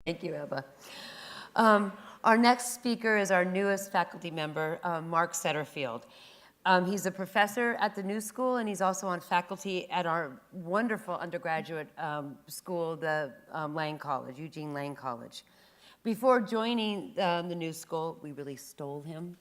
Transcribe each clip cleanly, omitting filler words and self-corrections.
Thank you, Eva. Our next speaker is our newest faculty member, Mark Setterfield. He's a professor at the New School, and he's also on faculty at our wonderful undergraduate school, the Lang College, Eugene Lang College. Before joining the New School, we really stole him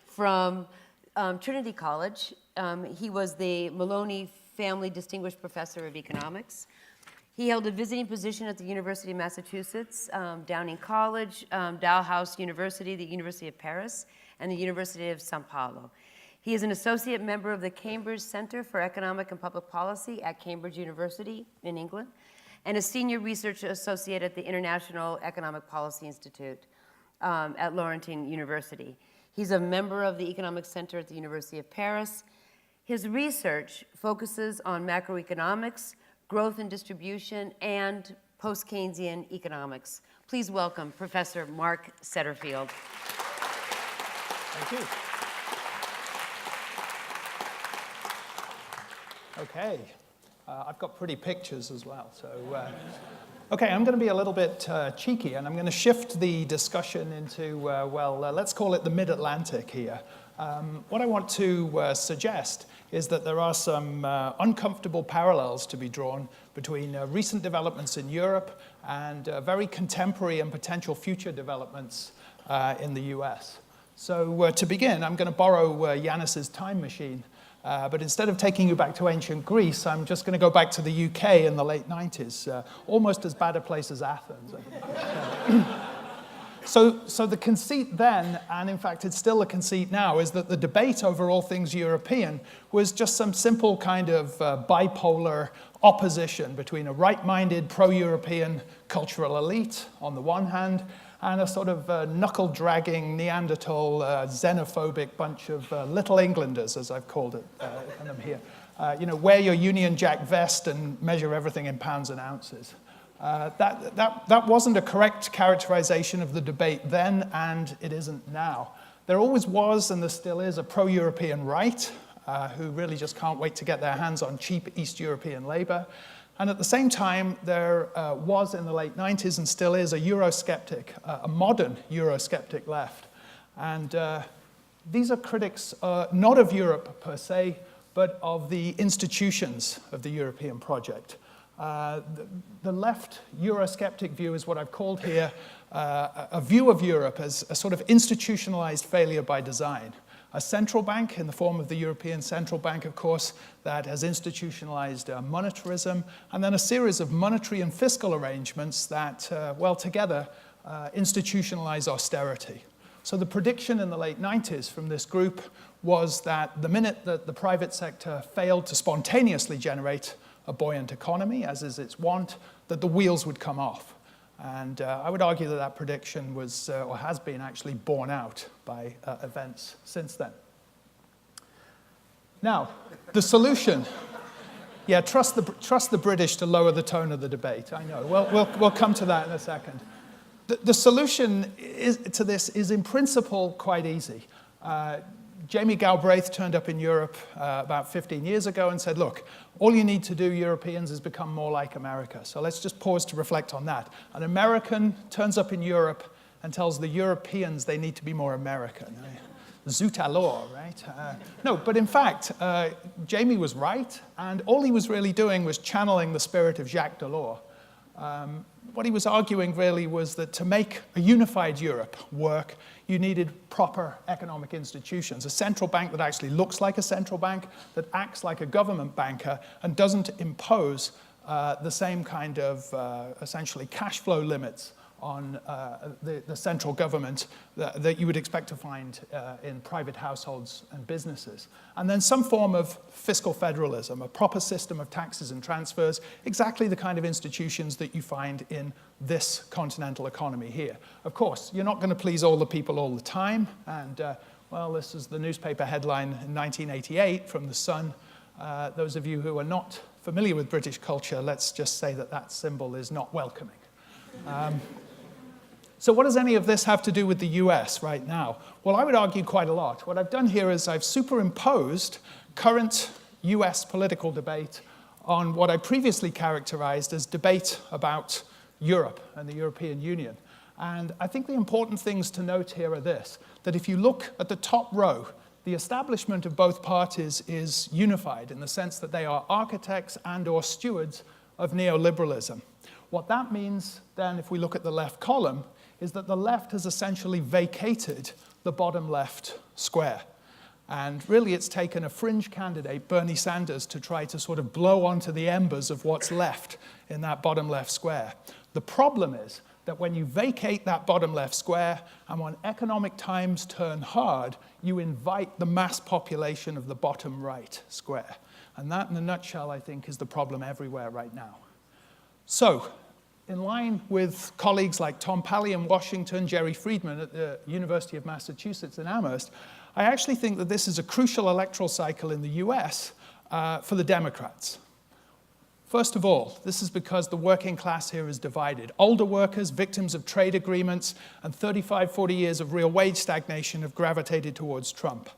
from Trinity College. He was the Maloney Family Distinguished Professor of Economics. He held a visiting position at the University of Massachusetts, Downing College, Dalhousie University, the University of Paris, and the University of São Paulo. He is an associate member of the Cambridge Center for Economic and Public Policy at Cambridge University in England, and a senior research associate at the International Economic Policy Institute at Laurentine University. He's a member of the Economic Center at the University of Paris. His research focuses on macroeconomics, growth and distribution, and post-Keynesian economics. Please welcome Professor Mark Setterfield. Thank you. Okay, I've got pretty pictures as well. So, okay, I'm going to be a little bit cheeky, and I'm going to shift the discussion into, let's call it the mid-Atlantic here. What I want to suggest is that there are some uncomfortable parallels to be drawn between recent developments in Europe and very contemporary and potential future developments in the US. So to begin, I'm going to borrow Yanis's time machine, but instead of taking you back to ancient Greece, I'm just going to go back to the UK in the late 90s, almost as bad a place as Athens. So the conceit then, and in fact it's still a conceit now, is that the debate over all things European was just some simple kind of bipolar opposition between a right-minded pro-European cultural elite on the one hand and a sort of knuckle-dragging Neanderthal xenophobic bunch of little Englanders, as I've called it, them here. Wear your Union Jack vest and measure everything in pounds and ounces. That wasn't a correct characterization of the debate then, and it isn't now. There always was, and there still is, a pro-European right who really just can't wait to get their hands on cheap East European labor. And at the same time, there was in the late 90s and still is a Eurosceptic, a modern Eurosceptic left. And these are critics not of Europe per se, but of the institutions of the European project. The left Eurosceptic view is what I've called here a view of Europe as a sort of institutionalized failure by design. A central bank in the form of the European Central Bank, of course, that has institutionalized monetarism, and then a series of monetary and fiscal arrangements that, together institutionalize austerity. So the prediction in the late 90s from this group was that the minute that the private sector failed to spontaneously generate a buoyant economy, as is its wont, that the wheels would come off. And I would argue that that prediction was, or has been actually borne out by events since then. Now, the solution. Yeah, trust the British to lower the tone of the debate. I know. We'll come to that in a second. The solution to this is, in principle, quite easy. Jamie Galbraith turned up in Europe about 15 years ago and said, look, all you need to do, Europeans, is become more like America. So let's just pause to reflect on that. An American turns up in Europe and tells the Europeans they need to be more American. Zut alors, right? No, but in fact, Jamie was right, and all he was really doing was channeling the spirit of Jacques Delors. What he was arguing really was that to make a unified Europe work, you needed proper economic institutions, a central bank that actually looks like a central bank, that acts like a government banker, and doesn't impose the same kind of essentially cash flow limits on the central government that you would expect to find in private households and businesses. And then some form of fiscal federalism, a proper system of taxes and transfers, exactly the kind of institutions that you find in this continental economy here. Of course, you're not going to please all the people all the time, and this is the newspaper headline in 1988 from The Sun. Those of you who are not familiar with British culture, let's just say that that symbol is not welcoming. So what does any of this have to do with the US right now? Well, I would argue quite a lot. What I've done here is I've superimposed current US political debate on what I previously characterized as debate about Europe and the European Union. And I think the important things to note here are this, that if you look at the top row, the establishment of both parties is unified in the sense that they are architects and/or stewards of neoliberalism. What that means then, if we look at the left column, is that the left has essentially vacated the bottom left square. And really it's taken a fringe candidate, Bernie Sanders, to try to sort of blow onto the embers of what's left in that bottom left square. The problem is that when you vacate that bottom left square and when economic times turn hard, you invite the mass population of the bottom right square. And that, in a nutshell, I think, is the problem everywhere right now. So, in line with colleagues like Tom Pally in Washington, Jerry Friedman at the University of Massachusetts in Amherst, I actually think that this is a crucial electoral cycle in the US for the Democrats. First of all, this is because the working class here is divided. Older workers, victims of trade agreements, and 35, 40 years of real wage stagnation have gravitated towards Trump.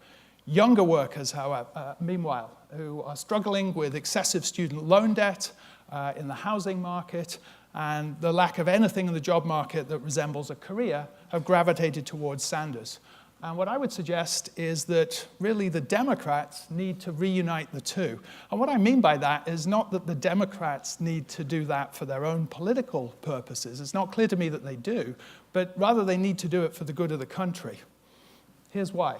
Younger workers, however, meanwhile, who are struggling with excessive student loan debt in the housing market and the lack of anything in the job market that resembles a career, have gravitated towards Sanders. And what I would suggest is that really the Democrats need to reunite the two. And what I mean by that is not that the Democrats need to do that for their own political purposes. It's not clear to me that they do, but rather they need to do it for the good of the country. Here's why.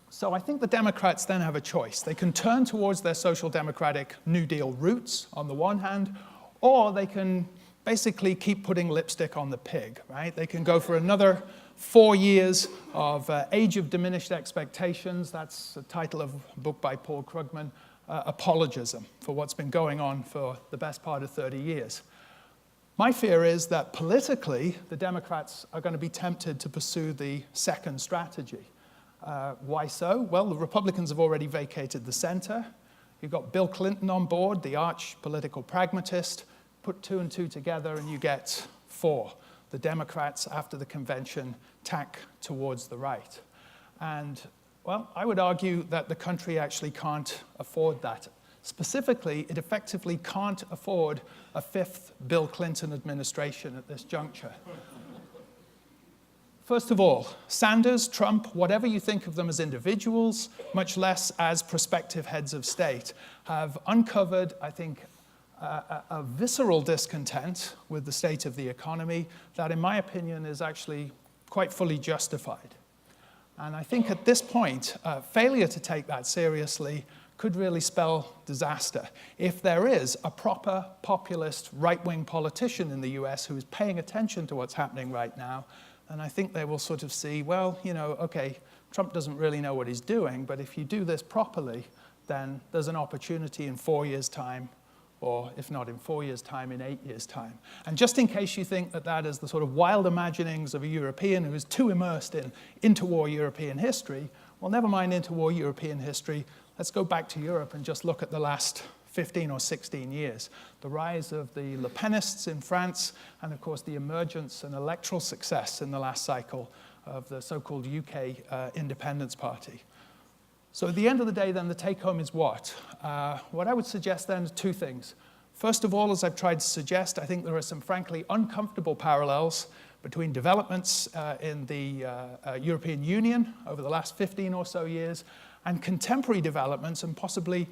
So I think the Democrats then have a choice. They can turn towards their social democratic New Deal roots on the one hand, or they can basically keep putting lipstick on the pig, right? They can go for another 4 years of Age of Diminished Expectations. That's the title of a book by Paul Krugman, apologism for what's been going on for the best part of 30 years. My fear is that politically, the Democrats are going to be tempted to pursue the second strategy. Why so? Well, the Republicans have already vacated the center. You've got Bill Clinton on board, the arch political pragmatist. Put 2 and 2 together and you get 4. The Democrats, after the convention, tack towards the right. And, well, I would argue that the country actually can't afford that. Specifically, it effectively can't afford a 5th Bill Clinton administration at this juncture. First of all, Sanders, Trump, whatever you think of them as individuals, much less as prospective heads of state, have uncovered, I think, a visceral discontent with the state of the economy that, in my opinion, is actually quite fully justified. And I think at this point, failure to take that seriously could really spell disaster. If there is a proper populist right-wing politician in the US who is paying attention to what's happening right now, then I think they will sort of see, well, you know, okay, Trump doesn't really know what he's doing, but if you do this properly, then there's an opportunity in 4 years' time, or if not in 4 years' time, in 8 years' time. And just in case you think that that is the sort of wild imaginings of a European who is too immersed in interwar European history, well, never mind interwar European history. Let's go back to Europe and just look at the last 15 or 16 years. The rise of the Le Penists in France, and of course the emergence and electoral success in the last cycle of the so-called UK Independence Party. So at the end of the day, then, the take-home is what? What I would suggest then is 2 things. First of all, as I've tried to suggest, I think there are some frankly uncomfortable parallels between developments in the European Union over the last 15 or so years and contemporary developments and possibly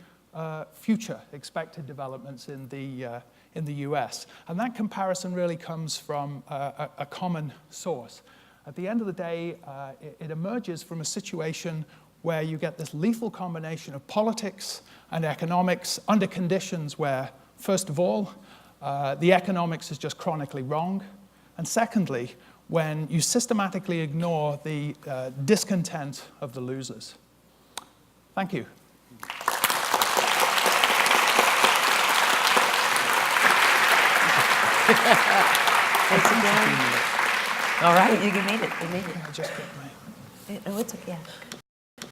future expected developments in the US. And that comparison really comes from a common source. At the end of the day, it emerges from a situation where you get this lethal combination of politics and economics under conditions where, first of all, the economics is just chronically wrong, and secondly, when you systematically ignore the discontent of the losers. Thank you. Thanks again. All right, you made it. You made it. I just got my... Oh, it's okay. Yeah.